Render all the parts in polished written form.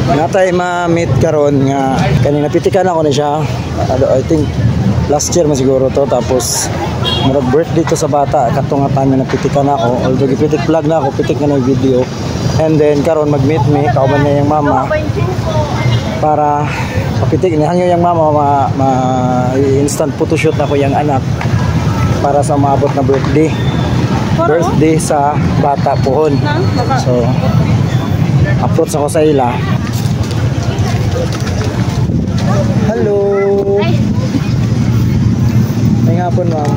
Natay ma-meet karon nga kanina pitikan ako ni siya. I think last year man siguro to, tapos murag birthday to sa bata katong nga time na pitikan ako. Although gipitik vlog na ako, pitik na ng video. And then karon mag-meet me kauban niya yung mama para papitik niya hangyo yung mama instant photoshoot na ko yung anak para sa maabot na birthday sa bata pohon. So approach ako sa ila. Hello. May hapon, ma'am.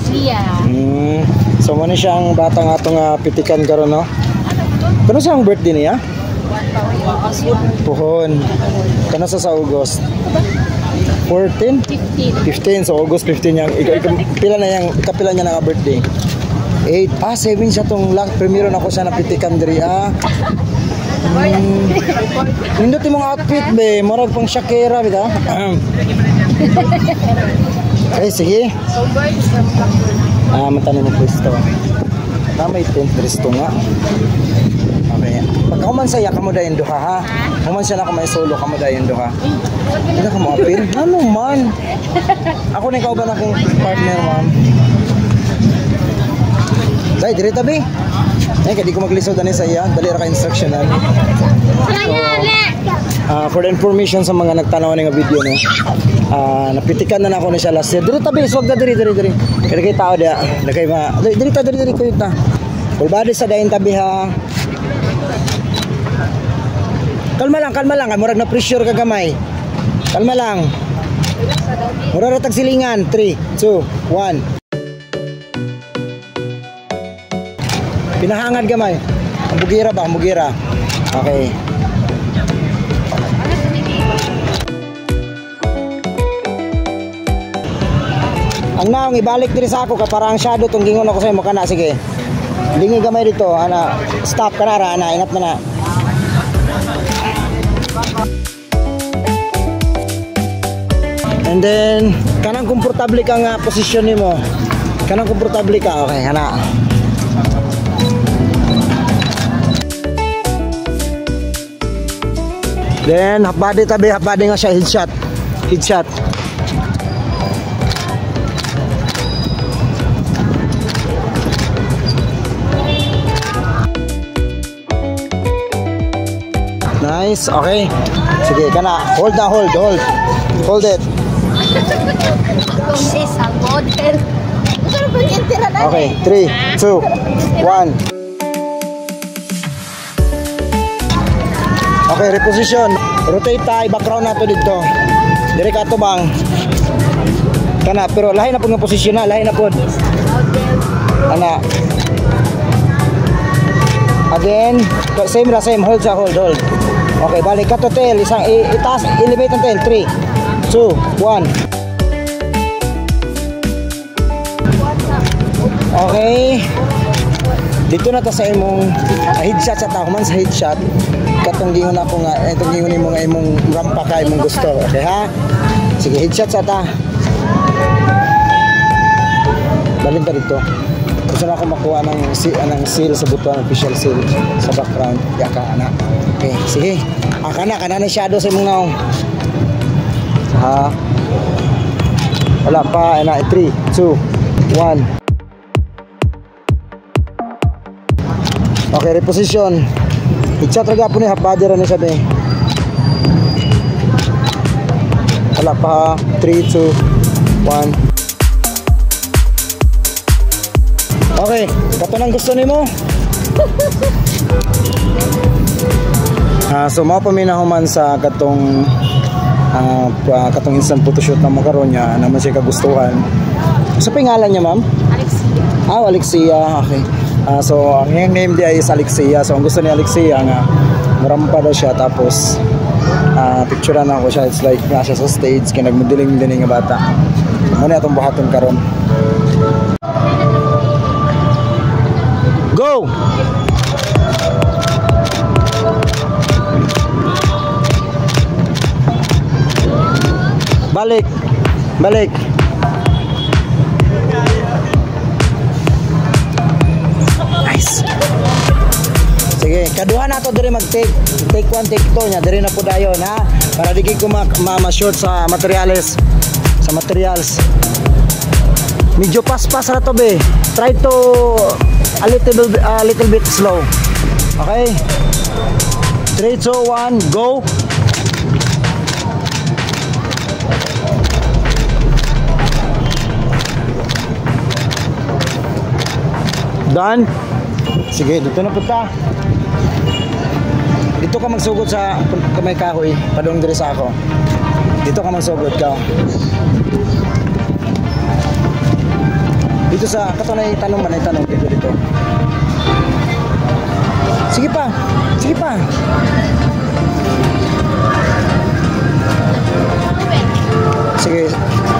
Siya. So mo ni siyang bata nga itong pitikan karon, no? Kano siyang birthday niya? Pohon. Kano sa August? 14? 15. So August 15 yang pila na yang kapila niya na birthday. 8. 7 siya tong primero na ko siya napitikan diri. Nindot imong outfit be, murag pang Shakira bita. Okay, sige. Matani mo pwesto. May tent resto nga. Okay. Pagka man saya kamo dayon duha ha. Human siya na ko may solo kamo dayon duha. Ila ka mo apil? Ano man? Ako ni kauban akong partner, ma'am. Dai, dire tabi. Kaya di ko maglisod ani sa iya, dali ra ka instructional. So, for the information sa mga nagtanaw nga video no. Napitikan na ako ni siya last year. Dire tabi, swag na dire. Kaya kay tao dia, kay ma. Dire ko ita. Full body sa dayon tabi ha. Kalma lang, murag na pressure ka gamay. Kalma lang. Murag ra tag silingan. 3, 2, 1. Pinahangad gamay. Mugira ba? Mugira. Okay. Ang naong ibalik diri sa ako ka para ang shadow tong gingon ako sa imo kana sige. Lingi gamay dito ana stop kana ra ana ingat na. And then kanang komportable ka nga posisyon nimo. Kanang komportable ka okay ana. Then half body nga siya headshot. Nice, okay. Sige, kana hold it. Okay, 3, 2, 1. Okay, reposition. Rotate tayo, background nato dito. Dire ka to bang. Kana, pero lahi na po ng posisyon na, lahi na po. Ana. Again, same, hold. Okay, balik ka to tail, isang itaas, elevate ang tail. 3, 2, 1. Okay. Dito na ta sa imong headshot sa tao man sa headshot. Katong gingon ako nga itong gingon mo nga imong rampa ka imong gusto. Okay ha? Sige, headshot sa ta. Balik ka dito. Gusto na ako makuha ng seal sa butuan, official seal sa background. Yaka ana. Okay, sige. Kana na shadow sa imong naong. Ha? Wala pa ana 3, 2, 1. Okay, reposition. Headshot raga po ni half body ra ni sabi. Wala pa 3, 2, 1. Okay, kato nang gusto nimo. So mao pa minahuman sa katong instant photoshoot na makaron niya naman siya kagustuhan. Sa pangalan niya, ma'am? Alexia. Alexia. Okay. So ang iyang name dia is Alexia. So ang gusto ni Alexia nga marampa daw siya tapos picturean ako siya. It's like nga siya sa stage kaya nagmudiling-diling nga bata. Ano na itong buhaton karon? Go! Balik. Nice. Sige. kaduha na to dire mag-take. Take 1, take 2 nya. Dire na po dayon ha. Para di ko ma-short sa materials. Sa materials. Medyo pas-pas na to be. Try to a little bit slow. Okay? 3, 2, 1, go! Done? Sige, dito na punta. Dito ka magsugod sa kamay kahoy. Padung diri sa ako. Dito ka magsugod ka. Dito sa katunay tanong man ay tanong dito. Sige pa. Sige pa. Sige.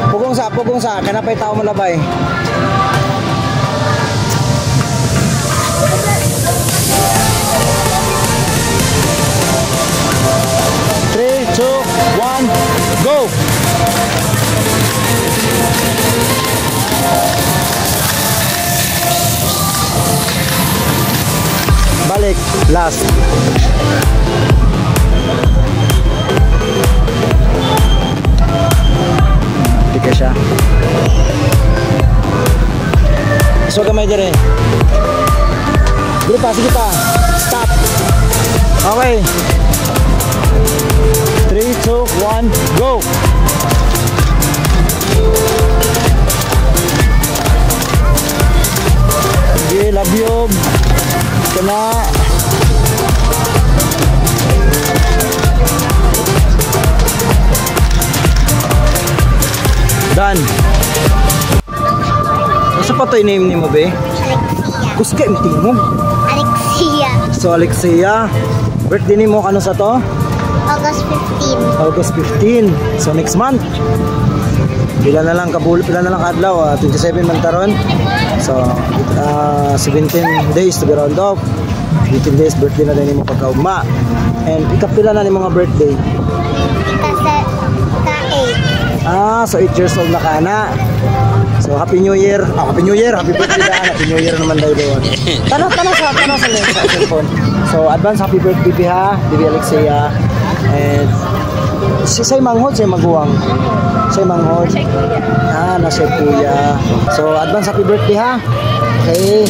Pugong sa. Kanapay tao malabay. Go! Balik, last. Tika siya. So gamay dire. Sige pa. Stop. Okay. 3, 2, 1, go! Sige, labyog. Kana. Done. Asa pa to i-name ni mo, be? Alexia. Kuska yung tingog. Alexia. So, Alexia. Birthday ni mo, ano sa to? August 15. August 15. So next month. Pila na lang kadlaw, 27 man taron. So 17 days to be round off. 18 days birthday na din mo pagkaugma. And ikapila na ni mga birthday. Ka 8. So 8 years old na ka na. So happy new year. Happy new year, happy birthday na. Happy new year naman daw doon. Tanong sa cellphone. So advance happy birthday ha, Bibi Alexia. And say manghod, say maguwang. Say manghod. Na say kuya. So advance happy birthday ha. Okay.